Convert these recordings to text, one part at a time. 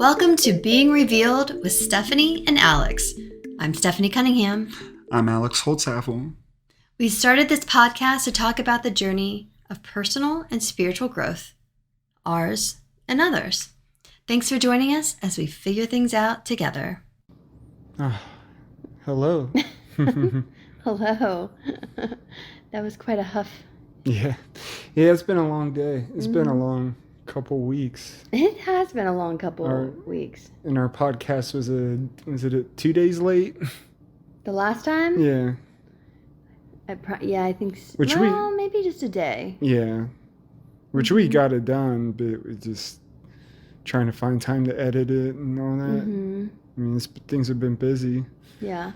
Welcome to Being Revealed with Stephanie and Alex. I'm Stephanie Cunningham. I'm Alex Holtzapfel. We started this podcast to talk about the journey of personal and spiritual growth, ours and others. Thanks for joining us as we figure things out together. Hello. Hello. That was quite a huff. Yeah, it's been a long day. It's been a long couple weeks. It has been a long couple weeks. And our podcast was it 2 days late? The last time? Yeah. I think so. Which maybe just a day. Yeah. Which we got it done, but we just trying to find time to edit it and all that. Mm-hmm. I mean, things have been busy. Yeah.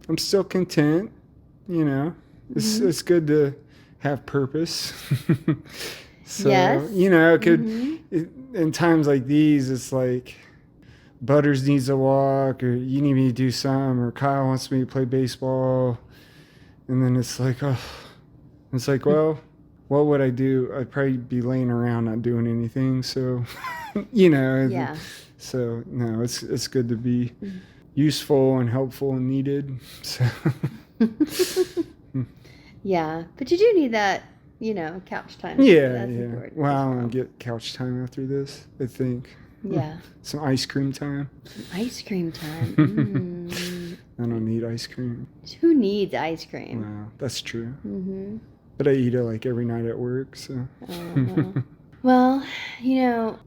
I'm still content, you know. It's good to have purpose. So, yes. you know, it could, in times like these, it's like Butters needs a walk, or you need me to do some, or Kyle wants me to play baseball. And then it's like, well, what would I do? I'd probably be laying around not doing anything. So, you know, yeah. So, no, it's good to be useful and helpful and needed. So. Yeah, but you do need that, you know, couch time. Yeah. Well, I'm going to get couch time after this, I think. Yeah. Some ice cream time. Ice cream time. I don't need ice cream. Who needs ice cream? Wow, that's true. Mm-hmm. But I eat it like every night at work, so. Well, you know,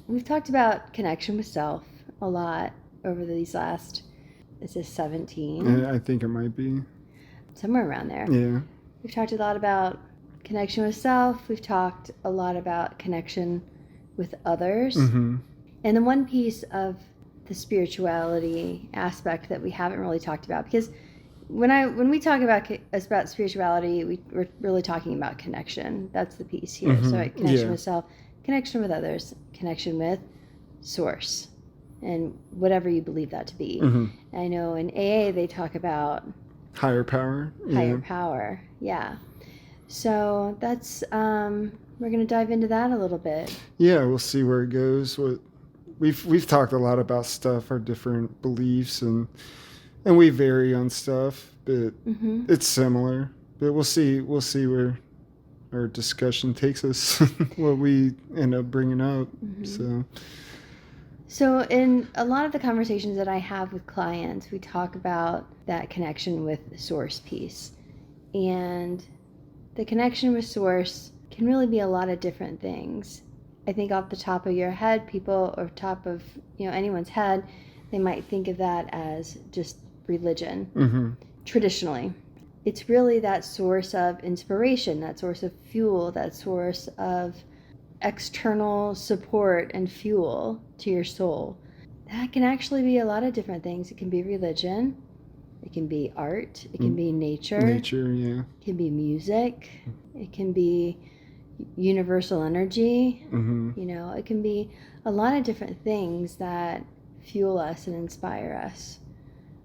we've talked about connection with self a lot over these last, is this 17? I think it might be. Somewhere around there. Yeah. We've talked a lot about connection with self. We've talked a lot about connection with others. Mm-hmm. And the one piece of the spirituality aspect that we haven't really talked about, because when we talk about spirituality, we're really talking about connection. That's the piece here. Mm-hmm. So connection with self, connection with others, connection with source, and whatever you believe that to be. Mm-hmm. I know in AA they talk about higher power. Higher power, yeah. So that's we're going to dive into that a little bit. Yeah, we'll see where it goes. We've talked a lot about stuff, our different beliefs, and we vary on stuff, but it's similar. But we'll see where our discussion takes us, what we end up bringing up. So in a lot of the conversations that I have with clients, we talk about that connection with the source piece. And the connection with source can really be a lot of different things. I think off the top of your head, people, or top of anyone's head, they might think of that as just religion. Traditionally, it's really that source of inspiration, that source of fuel, that source of external support and fuel to your soul. That can actually be a lot of different things. It can be religion, it can be art, it can be nature, yeah, it can be music, it can be universal energy. It can be a lot of different things that fuel us and inspire us,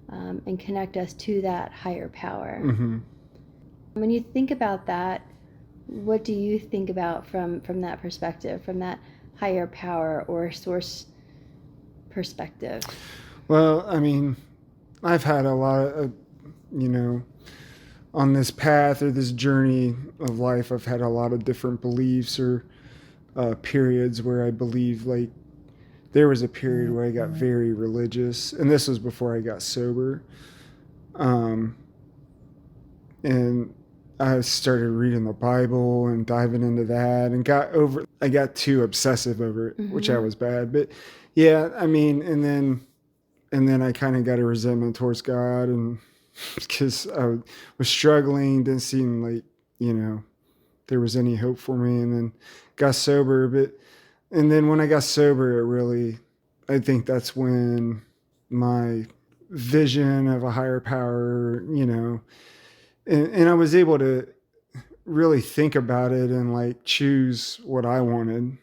and connect us to that higher power. When you think about that, what do you think about from that perspective, from that higher power or source perspective? Well, I mean, I've had a lot of, on this path or this journey of life, I've had a lot of different beliefs or periods where I believe, like, there was a period where I got very religious, and this was before I got sober. And I started reading the Bible and diving into that, and I got too obsessive over it, which I was bad. But yeah, I mean, and then I kind of got a resentment towards God, and because I was struggling, didn't seem like, there was any hope for me, and then got sober. And then when I got sober, I think that's when my vision of a higher power, and I was able to really think about it and like choose what I wanted,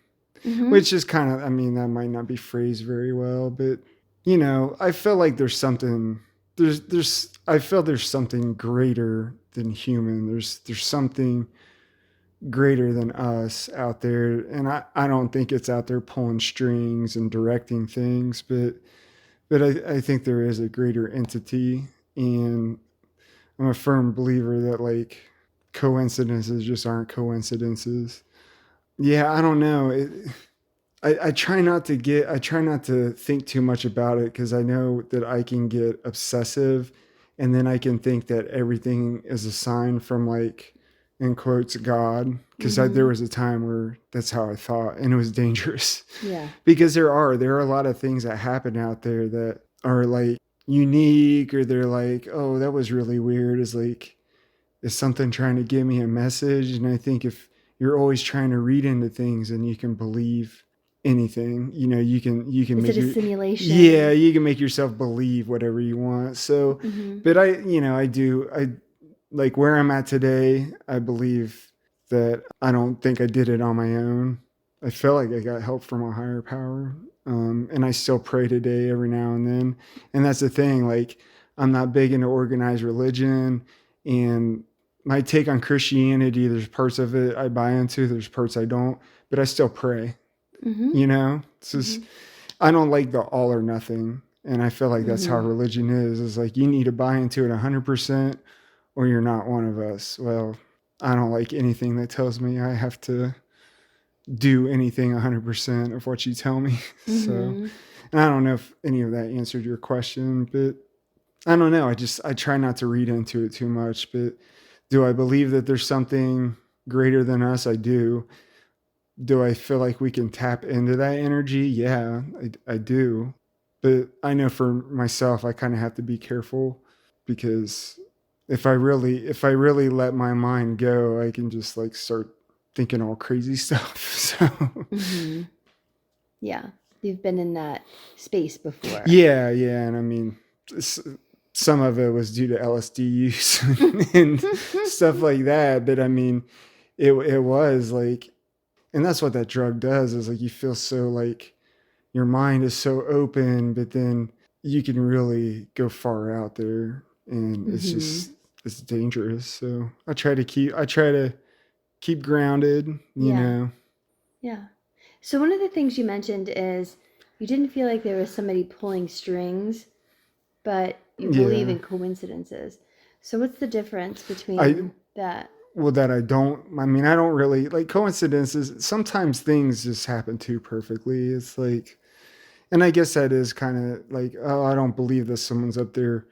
which is kind of, I mean, that might not be phrased very well, but I feel like there's something, I feel there's something greater than human. There's something greater than us out there. And I don't think it's out there pulling strings and directing things, but I think there is a greater entity. And I'm a firm believer that like coincidences just aren't coincidences. Yeah, I don't know. I I try not to think too much about it because I know that I can get obsessive and then I can think that everything is a sign from like, in quotes, God. Because there Mm-hmm. was a time where that's how I thought and it was dangerous. Yeah. Because there are a lot of things that happen out there that are like unique or they're like, oh, that was really weird. Is like, is something trying to give me a message? And I think if you're always trying to read into things and you can believe anything, you can Is make it a your yeah, simulation? you can make yourself believe whatever you want. So, Mm-hmm. but I like where I'm at today, I believe that I don't think I did it on my own. I feel like I got help from a higher power. And I still pray today every now and then. And that's the thing, like I'm not big into organized religion, and my take on Christianity, there's parts of it I buy into, there's parts I don't, but I still pray. Mm-hmm. It's Mm-hmm. just, I don't like the all or nothing. And I feel like that's how Mm-hmm. religion is. It's like you need to buy into it 100% or you're not one of us. Well, I don't like anything that tells me I have to do anything 100% of what you tell me. So, Mm-hmm. and I don't know if any of that answered your question, but I don't know. I try not to read into it too much, but do I believe that there's something greater than us? I do. Do I feel like we can tap into that energy? Yeah, I do. But I know for myself, I kind of have to be careful because if I really let my mind go, I can just like start thinking all crazy stuff. So Mm-hmm. Yeah. You've been in that space before. yeah, yeah, and I mean, some of it was due to LSD use and stuff like that. But I mean, it was like, and that's what that drug does is like you feel so like your mind is so open, but then you can really go far out there, and Mm-hmm. it's dangerous. So I try to keep grounded. Yeah. Yeah. So one of the things you mentioned is you didn't feel like there was somebody pulling strings, but you believe Yeah. in coincidences. So what's the difference I between that? Well, that I don't. I mean, I don't really like coincidences. Sometimes things just happen too perfectly. It's like, and I guess that is kind of like, oh, I don't believe that someone's up there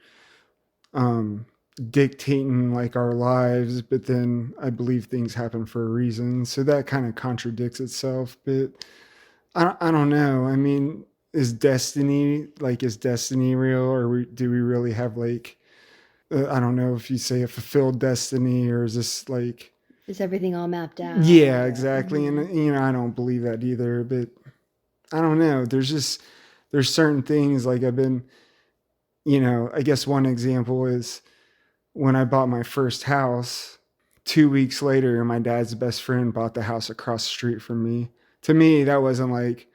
um, dictating like our lives, but then I believe things happen for a reason. So that kind of contradicts itself. But I don't know. I mean, is destiny real, or do we really have like, I don't know if you say a fulfilled destiny, or is this like, Is everything all mapped yeah, out or exactly. And mm-hmm. I don't believe that either, but I don't know. There's certain things like I guess one example is when I bought my first house, 2 weeks later, my dad's best friend bought the house across the street from me. To me, that wasn't like,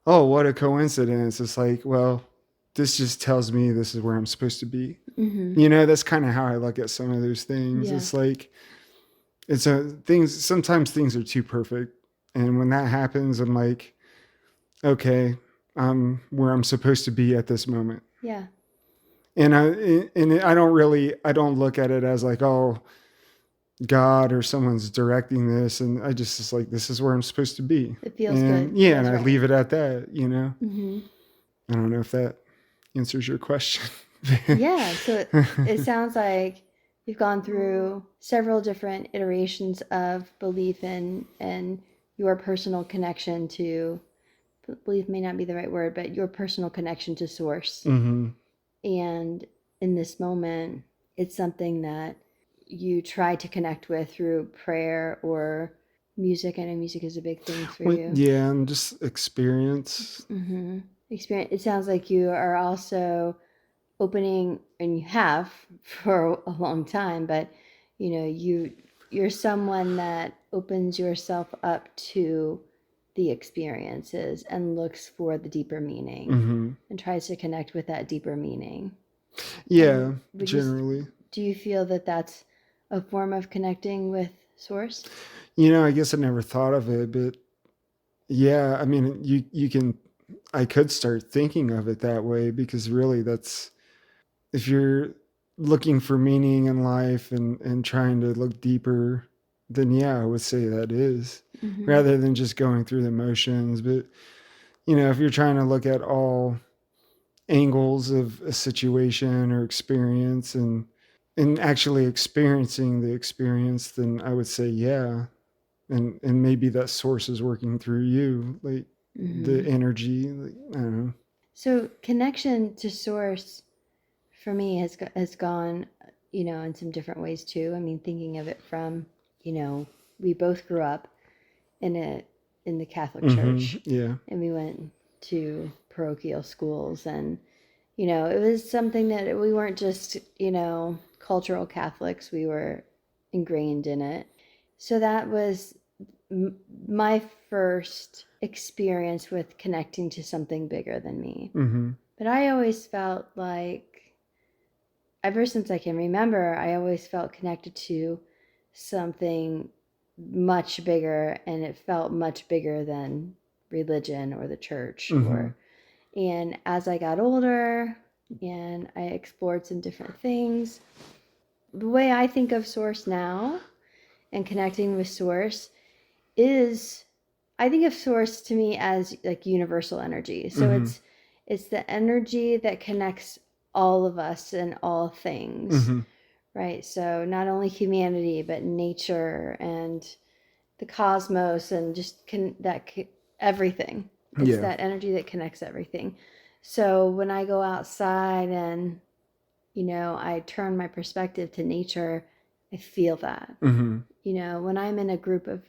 oh, what a coincidence. It's like, well, this just tells me this is where I'm supposed to be. Mm-hmm. That's kind of how I look at some of those things. Yeah. It's like, sometimes things are too perfect. And when that happens, I'm like, okay, I'm where I'm supposed to be at this moment. Yeah. I don't look at it as like, oh, God or someone's directing this, and I just like, this is where I'm supposed to be, It feels and good. yeah, and Feels I right. leave it at that. Mm-hmm. I don't know if that answers your question. Yeah. So it sounds like you've gone through several different iterations of belief in and your personal connection to belief may not be the right word, but your personal connection to source. Hmm. And in this moment, it's something that you try to connect with through prayer or music. I know music is a big thing for Well, you. yeah, and just experience. Mm-hmm. Experience. It sounds like you are also opening, and you have for a long time, but you're someone that opens yourself up to the experiences and looks for the deeper meaning Hmm. and tries to connect with that deeper meaning. And Yeah, would you generally. do you feel that that's a form of connecting with source? I guess I never thought of it, but yeah, I mean, you can I could start thinking of it that way because really that's if you're looking for meaning in life and trying to look deeper, then yeah, I would say that is Mm-hmm. rather than just going through the motions. But if you're trying to look at all angles of a situation or experience and actually experiencing the experience, then I would say yeah. And maybe that source is working through you, like the Mm-hmm. energy, like, I don't know. So connection to source for me has gone, in some different ways too. I mean, thinking of it from, we both grew up in a in the Catholic Church, Yeah. and we went to parochial schools, and it was something that we weren't just cultural Catholics. We were ingrained in it. So that was my first experience with connecting to something bigger than me. Mm-hmm. But I always felt like, ever since I can remember, I always felt connected to something much bigger, and it felt much bigger than religion or the church. Mm-hmm. And as I got older and I explored some different things, the way I think of source now and connecting with source is, I think of source to me as like universal energy. So Mm-hmm. it's the energy that connects all of us and all things, Mm-hmm. right? So not only humanity, but nature and the cosmos and just everything. It's Yeah. that energy that connects everything. So when I go outside and I turn my perspective to nature, I feel that. Mm-hmm. When I'm in a group of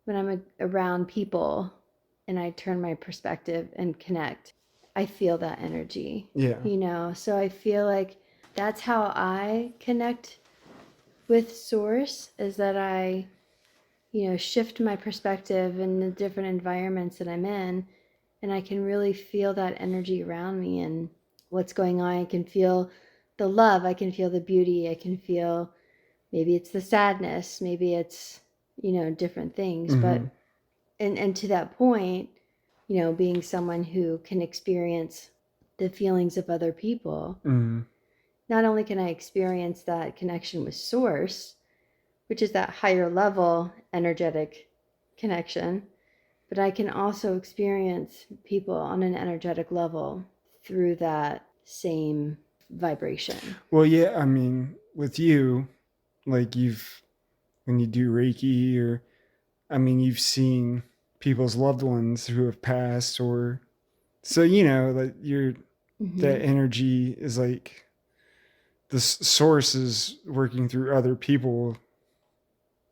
when I'm around people and I turn my perspective and connect, I feel that energy. Yeah. So I feel like that's how I connect with source, is that I shift my perspective in the different environments that I'm in, and I can really feel that energy around me and what's going on. I can feel the love, I can feel the beauty, I can feel, maybe it's the sadness, maybe it's different things. But Mm-hmm. and to that point, being someone who can experience the feelings of other people, Mm-hmm. not only can I experience that connection with source, which is that higher level energetic connection, but I can also experience people on an energetic level through that same vibration. Well, yeah, I mean, with you, like when you do Reiki or, I mean, you've seen people's loved ones who have passed or, so, like Mm-hmm. that energy is like the source is working through other people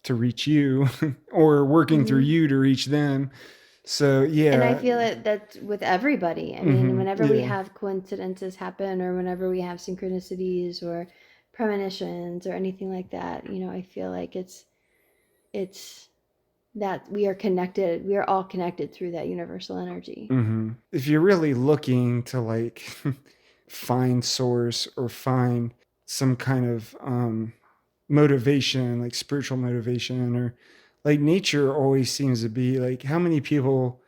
to reach you or working through Mm-hmm. you to reach them. So, And I yeah. feel that that's with everybody. I mean, Mm-hmm. whenever we Yeah. have coincidences happen, or whenever we have synchronicities or premonitions or anything like that, I feel like it's that we are connected. We are all connected through that universal energy. Mm-hmm. If you're really looking to like find source or find some kind of motivation, like spiritual motivation, or like nature always seems to be like, how many people,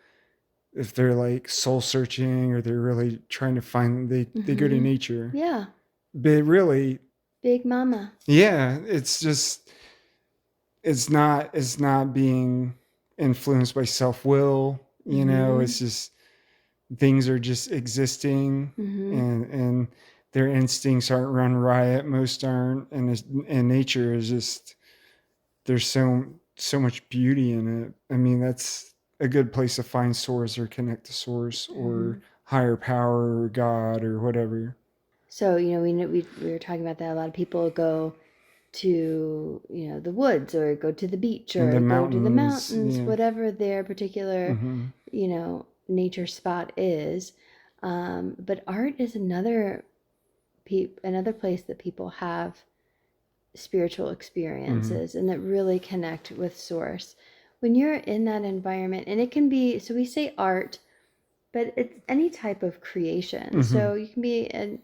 if they're like soul searching or they're really trying to find, they go to Mm-hmm. nature. Yeah, But really, Big Mama. yeah, it's just it's not being influenced by self-will. Mm-hmm. It's just things are just existing, Mm-hmm. and their instincts aren't run riot, most aren't, and nature is just, there's so much beauty in it. I mean, that's a good place to find source or connect to source Mm-hmm. or higher power or God or whatever. So we were talking about that. A lot of people go to the woods, or go to the beach, And the or go to the mountains, mountains, yeah. whatever their particular Mm-hmm. nature spot is. But art is another place that people have spiritual Mm-hmm. experiences and that really connect with source. When you're in that environment, and it can be, so we say art, but it's any type of creation. Mm-hmm. So you can be an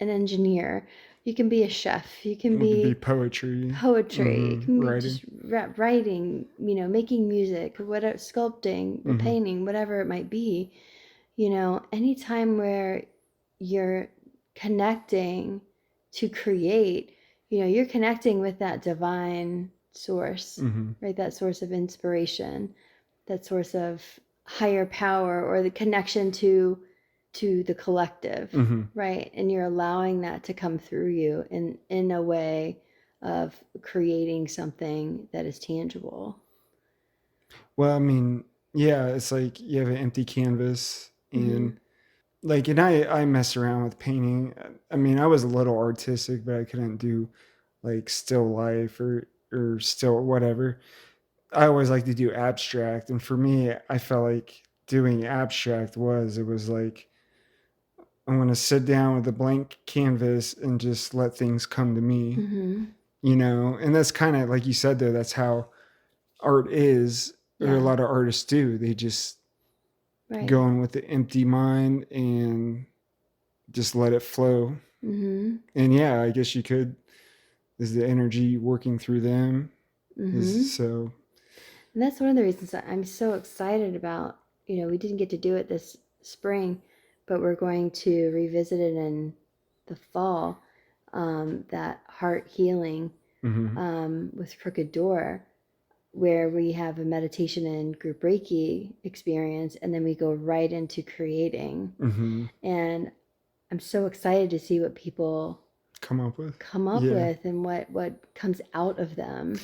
engineer, You can be a chef. You can It could be be poetry. poetry. It can be Writing. just writing, making music, whatever, sculpting, Mm-hmm. painting, whatever it might be. Anytime where you're connecting to create, you're connecting with that divine source, Mm-hmm. right? That source of inspiration, that source of higher power, or the connection to the collective, Mm-hmm. right? And you're allowing that to come through you in a way of creating something that is tangible. Well, I mean, yeah, it's like you have an empty canvas, and Mm-hmm. and I messed around with painting. I mean, I was a little artistic, but I couldn't do like still life or still whatever. I always like to do abstract, and for me, I felt like doing abstract it was like I'm going to sit down with a blank canvas and just let things come to me, Mm-hmm. and that's kind of like you said though, that's how art is, or a Yeah. lot of artists do. They just Right. go in with the empty mind and just let it flow. Mm-hmm. And yeah, I guess you could, is the energy working through them Mm-hmm. is so. And that's one of the reasons I'm so excited about, we didn't get to do it this spring, but we're going to revisit it in the fall, that heart healing, with Crooked Door, where we have a meditation and group Reiki experience, and then we go right into creating. Mm-hmm. And I'm so excited to see what people come up with with and what comes out of them.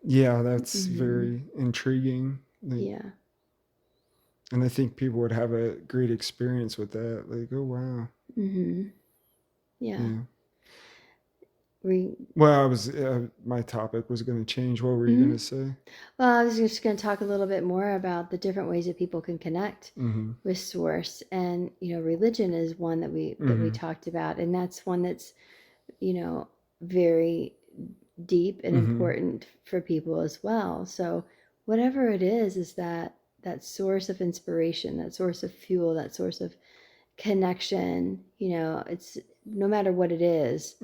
Yeah, that's very intriguing. Yeah. And I think people would have a great experience with that. Like, oh wow. Mm-hmm. Yeah. Well, I was my topic was going to change. What were you going to say? Well, I was just going to talk a little bit more about the different ways that people can connect with source, and religion is one that we talked about, and that's one that's very deep and important for people as well. So whatever it is that source of inspiration, that source of fuel, that source of connection, it's no matter what it is,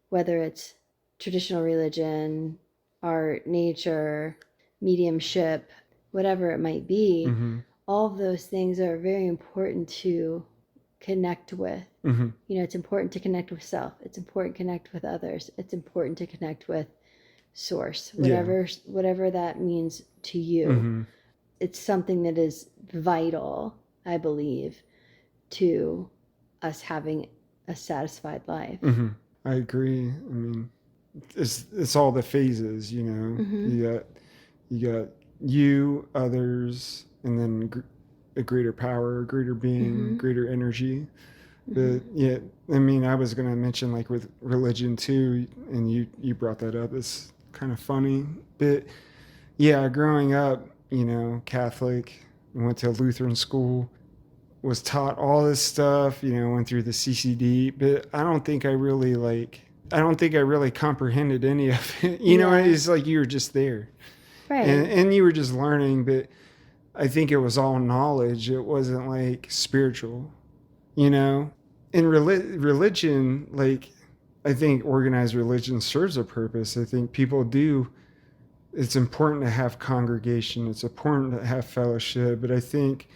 whether it's traditional religion, art, nature, mediumship, whatever it might be, all of those things are very important to connect with. It's important to connect with self. It's important to connect with others. It's important to connect with source, whatever that means to you. It's something that is vital, I believe, to us having a satisfied life. I agree. I mean, it's all the phases, You got you, others, and then a greater power, a greater being, greater energy. But yeah, I mean, I was gonna mention like with religion too, and you brought that up. It's kind of funny, but yeah, growing up, Catholic, went to a Lutheran school, was taught all this stuff, went through the CCD, but I don't think I really comprehended any of it. It's like you were just there, right? And you were just learning, but I think it was all knowledge. It wasn't like spiritual, In religion, like I think organized religion serves a purpose. I think people do. It's important to have congregation. It's important to have fellowship. But I think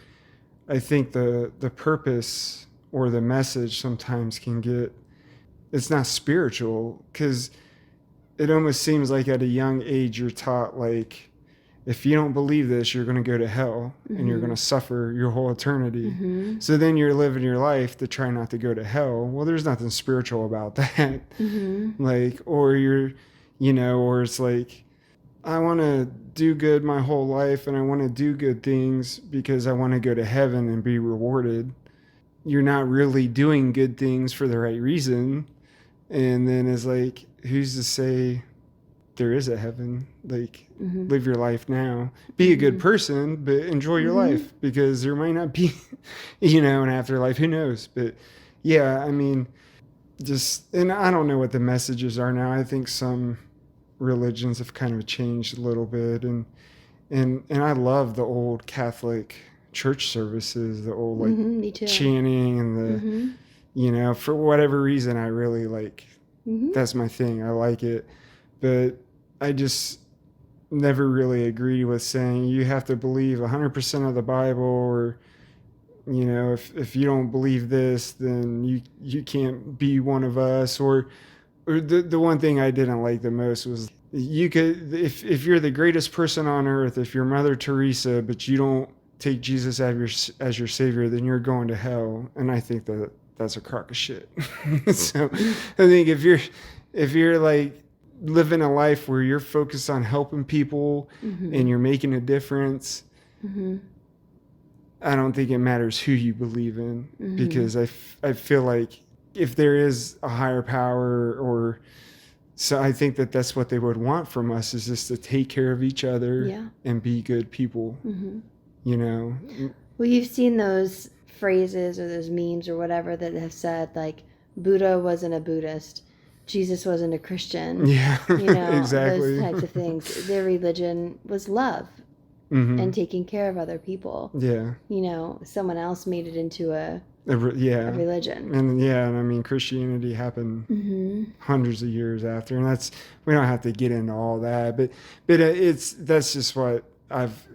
the purpose or the message sometimes can get, it's not spiritual, because it almost seems like at a young age you're taught like, if you don't believe this, you're going to go to hell and you're going to suffer your whole eternity. So then you're living your life to try not to go to hell. Well, there's nothing spiritual about that. Like, or or it's like, I want to do good my whole life and I want to do good things because I want to go to heaven and be rewarded. You're not really doing good things for the right reason. And then it's like, who's to say there is a heaven? Like, live your life now. Be a good person, but enjoy your life, because there might not be, an afterlife. Who knows? But yeah, I mean, and I don't know what the messages are now. I think some religions have kind of changed a little bit, and I love the old Catholic church services, the old like chanting and the for whatever reason I really like That's my thing. I like it. But I just never really agreed with saying you have to believe 100% of the Bible, or, if you don't believe this, then you can't be one of us. Or the one thing I didn't like the most was you could, if you're the greatest person on earth, if you're Mother Teresa, but you don't take Jesus as your savior, then you're going to hell. And I think that's a crock of shit. So I think if you're like living a life where you're focused on helping people and you're making a difference, I don't think it matters who you believe in, because I feel like if there is a higher power, or so I think that's what they would want from us, is just to take care of each other and be good people. Well, you've seen those phrases or those memes or whatever that have said, like, Buddha wasn't a Buddhist, Jesus wasn't a Christian. Yeah, exactly. Those types of things. Their religion was love and taking care of other people. Yeah. Someone else made it into a religion. And I mean, Christianity happened hundreds of years after, and we don't have to get into all that, but that's just what I've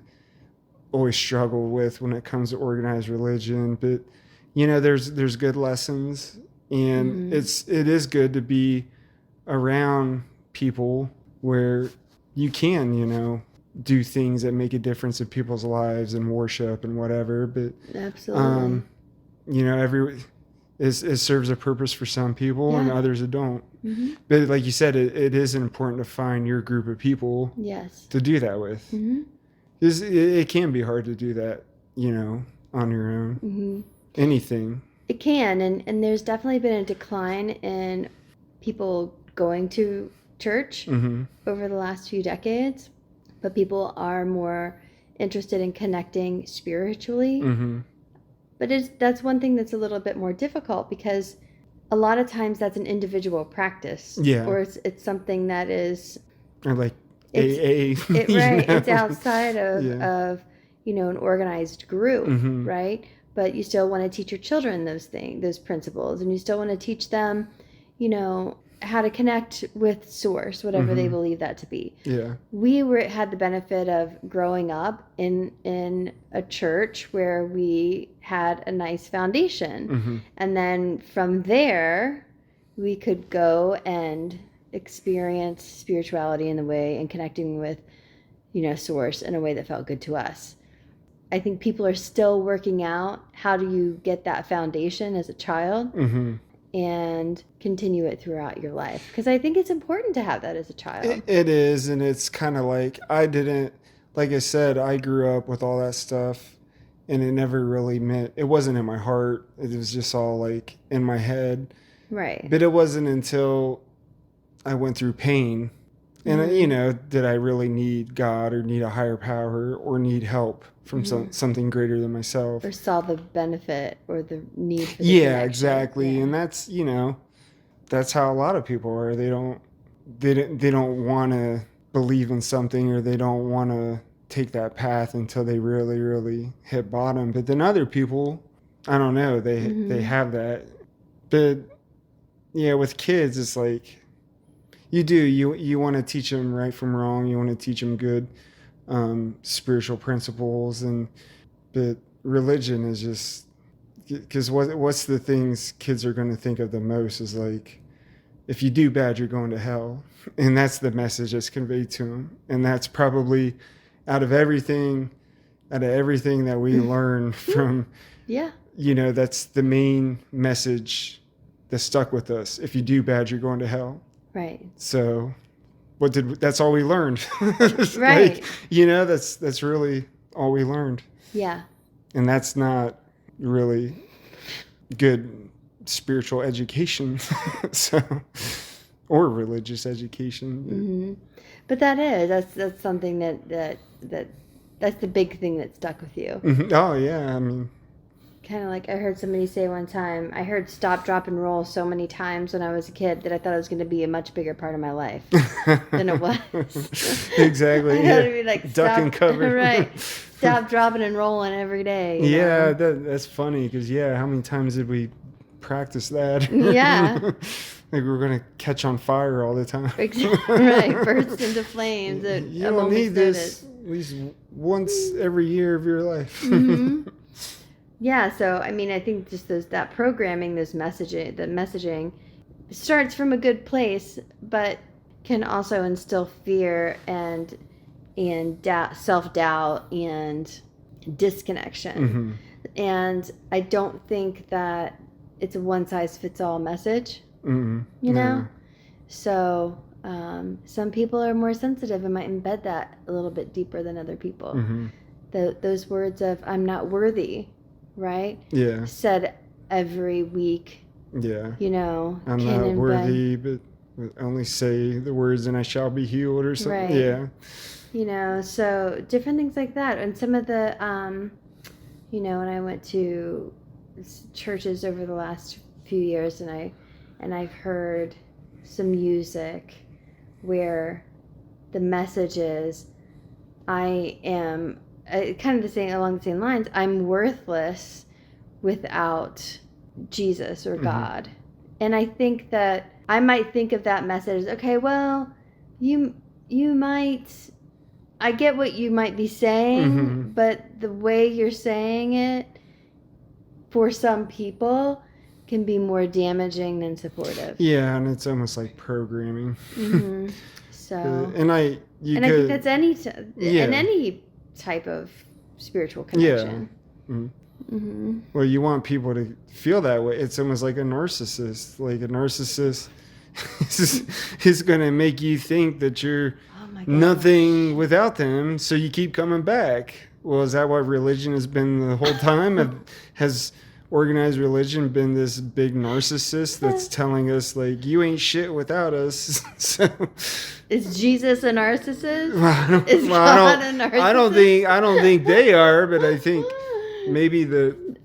always struggled with when it comes to organized religion. But there's good lessons, and it is good to be around people where you can do things that make a difference in people's lives and worship and whatever. But absolutely, it serves a purpose for some people and others it don't. But like you said, it is important to find your group of people to do that with. It can be hard to do that, on your own. Anything. It can, and there's definitely been a decline in people going to church over the last few decades, but people are more interested in connecting spiritually. But that's one thing that's a little bit more difficult, because a lot of times that's an individual practice. Yeah. Or it's something that is... Or like AA. It's outside of an organized group, right? But you still want to teach your children those principles, and you still want to teach them, how to connect with source, whatever they believe that to be. Yeah. We had the benefit of growing up in a church where we had a nice foundation. And then from there, we could go and experience spirituality in the way, and connecting with, source in a way that felt good to us. I think people are still working out how do you get that foundation as a child and continue it throughout your life. Because I think it's important to have that as a child. It is, and it's kind of like, like I said, I grew up with all that stuff, and it never really it wasn't in my heart. It was just all like in my head. Right. But it wasn't until I went through pain, and did I really need God, or need a higher power, or need help from something greater than myself, or saw the benefit or the need for the connection. Yeah. Exactly. And that's that's how a lot of people are. They don't want to believe in something, or they don't want to take that path until they really, really hit bottom. But then other people, I don't know, they have that. But with kids, it's like, you want to teach them right from wrong. You want to teach them good spiritual principles, but religion is just, because what's the things kids are going to think of the most is like, if you do bad, you're going to hell. And that's the message that's conveyed to them. And that's probably out of everything that we learn from, that's the main message that stuck with us. If you do bad, you're going to hell. Right. So that's all we learned. Right. That's really all we learned. Yeah. And that's not really good spiritual education. Or religious education. But that's something that's the big thing that stuck with you. Oh yeah, I mean, kind of like I heard somebody say one time, I heard stop, drop, and roll so many times when I was a kid that I thought it was going to be a much bigger part of my life than it was. Exactly. I thought it'd be like duck and cover. Right. Stop, dropping, and rolling every day. Yeah, that's funny, because how many times did we practice that. Yeah. Like we're going to catch on fire all the time. Right, burst into flames at You a don't moment's need this notice. at least once every year of your life. Mhm. Yeah, so I mean, I think just that programming, the messaging starts from a good place, but can also instill fear and doubt, self-doubt and disconnection. And I don't think that it's a one-size-fits-all message, you know? So some people are more sensitive and might embed that a little bit deeper than other people. Those words of "I'm not worthy," right? Yeah. Said every week. Yeah. You know, I'm not worthy, but only say the words and I shall be healed or something. Right. Yeah. You know, so different things like that. And some of the, you know, when I went to churches over the last few years, and I've heard some music where the message is, I am kind of along the same lines. I'm worthless without Jesus or God. And I think that I might think of that message as, okay, well, you might, I get what you might be saying, but the way you're saying it for some people can be more damaging than supportive. Yeah, and it's almost like programming. So, and I think that's in any type of spiritual connection. Yeah. Well, you want people to feel that way. It's almost like a narcissist. Like a narcissist is going to make you think that you're nothing without them, so you keep coming back. Well, is that what religion has been the whole time? Has organized religion been this big narcissist that's telling us, like, you ain't shit without us? So, is Jesus a narcissist? Is God a narcissist? I don't think they are, but I think maybe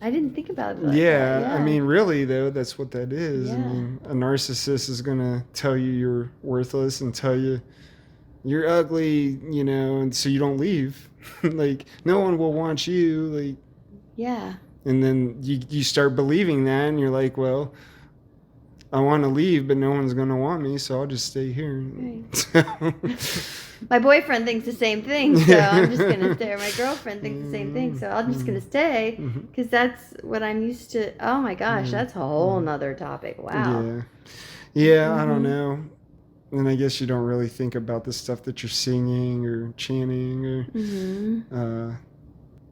I didn't think about it like that. Yeah, I mean, really, though, that's what that is. Yeah. I mean, a narcissist is going to tell you you're worthless and tell you you're ugly, you know, and so you don't leave. Like, no one will want you. Like, yeah. And then you start believing that, and you're like, well, I want to leave, but no one's going to want me, so I'll just stay here. Right. My boyfriend thinks the same thing, so I'm just going to stay. My girlfriend thinks the same thing, so I'm just going to stay because that's what I'm used to. Oh my gosh, that's a whole nother topic. Wow. Yeah, I don't know. And I guess you don't really think about the stuff that you're singing or chanting or...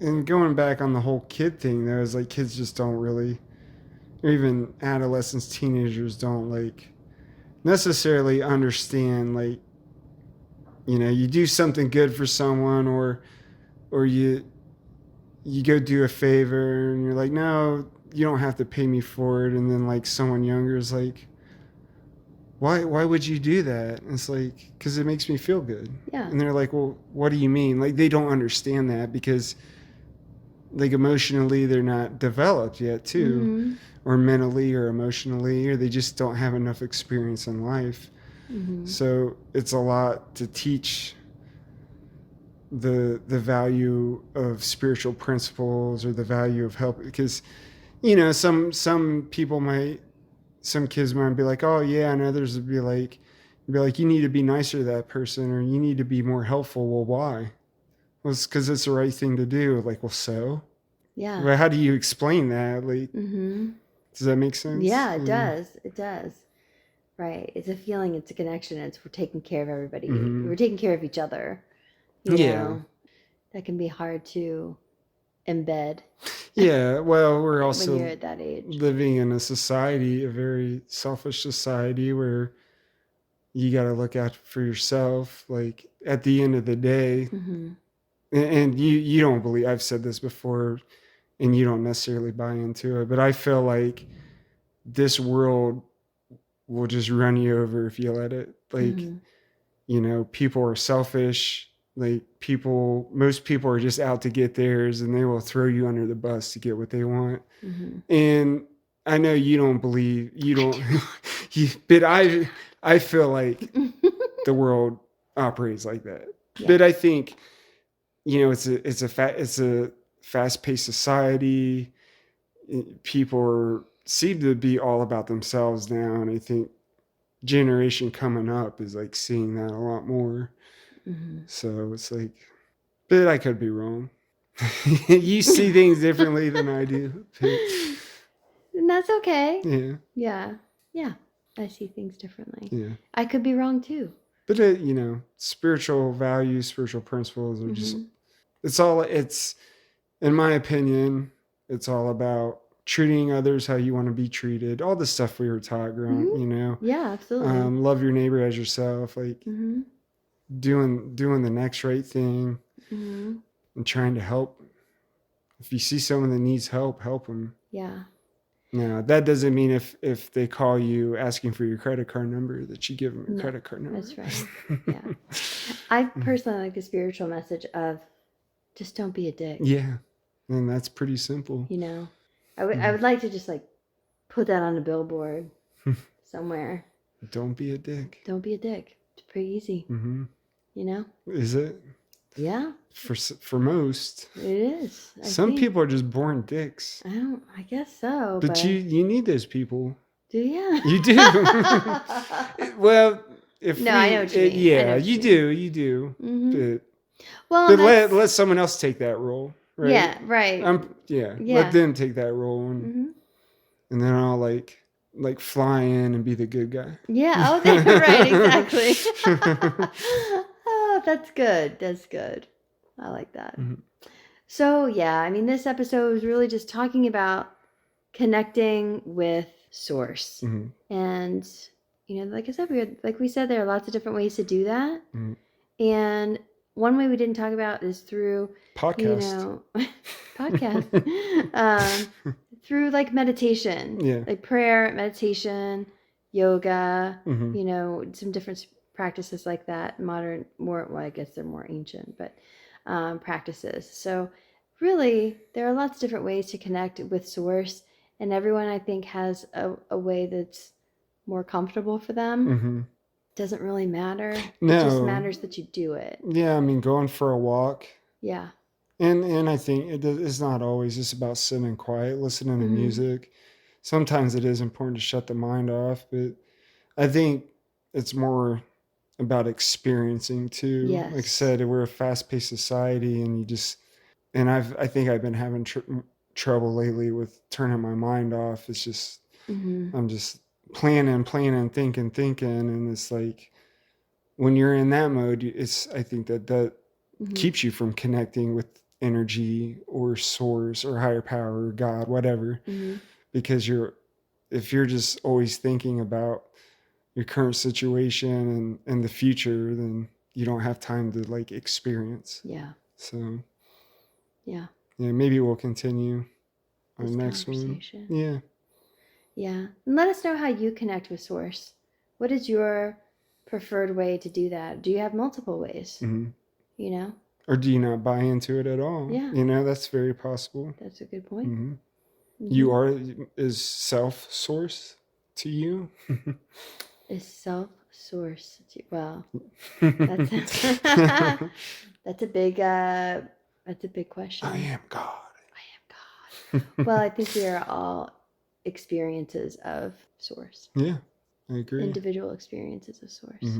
And going back on the whole kid thing, though, is like kids just don't really, or even adolescents, teenagers don't like necessarily understand, like, you know, you do something good for someone or you go do a favor and you're like, no, you don't have to pay me for it. And then like someone younger is like, why would you do that? And it's like, because it makes me feel good. Yeah. And they're like, well, what do you mean? Like, they don't understand that because like emotionally they're not developed yet too, or mentally or emotionally, or they just don't have enough experience in life. So it's a lot to teach the value of spiritual principles or the value of help, because, you know, some kids might be like, oh yeah, and others would be like, you need to be nicer to that person, or you need to be more helpful. Well, why? Well, it's because it's the right thing to do. Like, well, so? Yeah. Well, how do you explain that? Like, does that make sense? Yeah, it does. It does. Right. It's a feeling. It's a connection. We're taking care of everybody. We're taking care of each other. You know? That can be hard to embed. Yeah. Well, we're also when you're at that age, living in a society, a very selfish society, where you got to look out for yourself. Like, at the end of the day, and you don't believe, I've said this before, and you don't necessarily buy into it, but I feel like this world will just run you over if you let it. Like, you know, people are selfish. Like, most people are just out to get theirs, and they will throw you under the bus to get what they want. And I know you don't believe, but I feel like the world operates like that. Yeah. But I think, you know, it's a fast-paced society. People are seem to be all about themselves now, and I think generation coming up is like seeing that a lot more. Mm-hmm. So it's like, but I could be wrong. You see things differently than I do. And that's okay. Yeah. Yeah. I see things differently. Yeah. I could be wrong too. But spiritual values, spiritual principles are just, it's, in my opinion, it's all about treating others how you want to be treated. All the stuff we were taught growing, Yeah, absolutely. love your neighbor as yourself, like doing the next right thing, and trying to help. If you see someone that needs help them. Yeah. Now, that doesn't mean if they call you asking for your credit card number that you give them your credit card number. That's right. Yeah. I personally like the spiritual message of just don't be a dick. Yeah. And that's pretty simple. I would like to just like put that on a billboard somewhere. Don't be a dick. Don't be a dick. It's pretty easy. Mm-hmm. Is it? Yeah. For most. It is. Some people are just born dicks. I guess so. But you need those people. Do you? You do. Well, I know what you mean. Yeah, you do. Mm-hmm. But let someone else take that role. Right? Yeah, right. Yeah. Let them take that role, and then I'll like fly in and be the good guy. Yeah. Oh, right. Exactly. Oh, that's good. That's good. I like that. Mm-hmm. So yeah, I mean, this episode was really just talking about connecting with Source, and like I said, we said, there are lots of different ways to do that, and one way we didn't talk about is through podcast, through like meditation, like prayer, meditation, yoga, some different practices like that. I guess they're more ancient, but practices. So really, there are lots of different ways to connect with Source, and everyone, I think, has a way that's more comfortable for them. Doesn't really matter. No. It just matters that you do it. Yeah, I mean, going for a walk. Yeah. And I think it's not always just about sitting quiet, listening to music. Sometimes it is important to shut the mind off, but I think it's more about experiencing too. Yes. Like I said, we're a fast-paced society, and I think I've been having trouble lately with turning my mind off. It's just I'm just planning, thinking, and it's like when you're in that mode, I think that keeps you from connecting with energy or source or higher power or God, whatever, because if you're just always thinking about your current situation and the future, then you don't have time to like experience. Yeah. So yeah, maybe we'll continue this on the next one. Yeah. And let us know how you connect with Source. What is your preferred way to do that? Do you have multiple ways? Or do you not buy into it at all? Yeah. That's very possible. That's a good point. Is self-source to you? Is self-source to you? Well, that's a big question. I am God. Well, I think we are all experiences of Source. Yeah, I agree. Individual experiences of Source.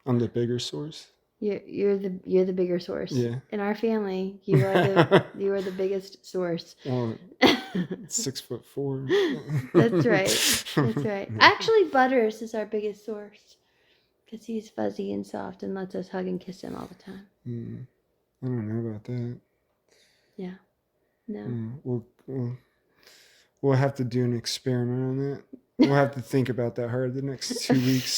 I'm the bigger source. You're the bigger source. Yeah. In our family, you are the biggest source. Well, 6'4". That's right. Actually, Butters is our biggest source because he's fuzzy and soft and lets us hug and kiss him all the time. I don't know about that. Yeah. No. We'll have to do an experiment on that. We'll have to think about that hard the next 2 weeks.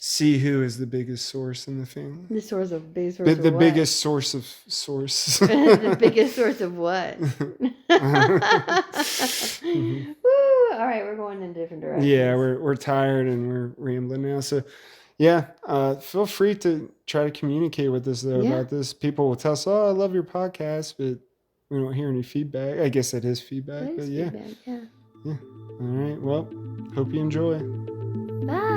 See who is the biggest source in the family. The source of big source. The biggest source of source. The biggest source of what? Woo! All right, we're going in different directions. Yeah, we're tired and we're rambling now. So, yeah, feel free to try to communicate with us though about this. People will tell us, "Oh, I love your podcast," but we don't hear any feedback. I guess that is feedback. That is feedback. Yeah. All right. Well, hope you enjoy. Bye.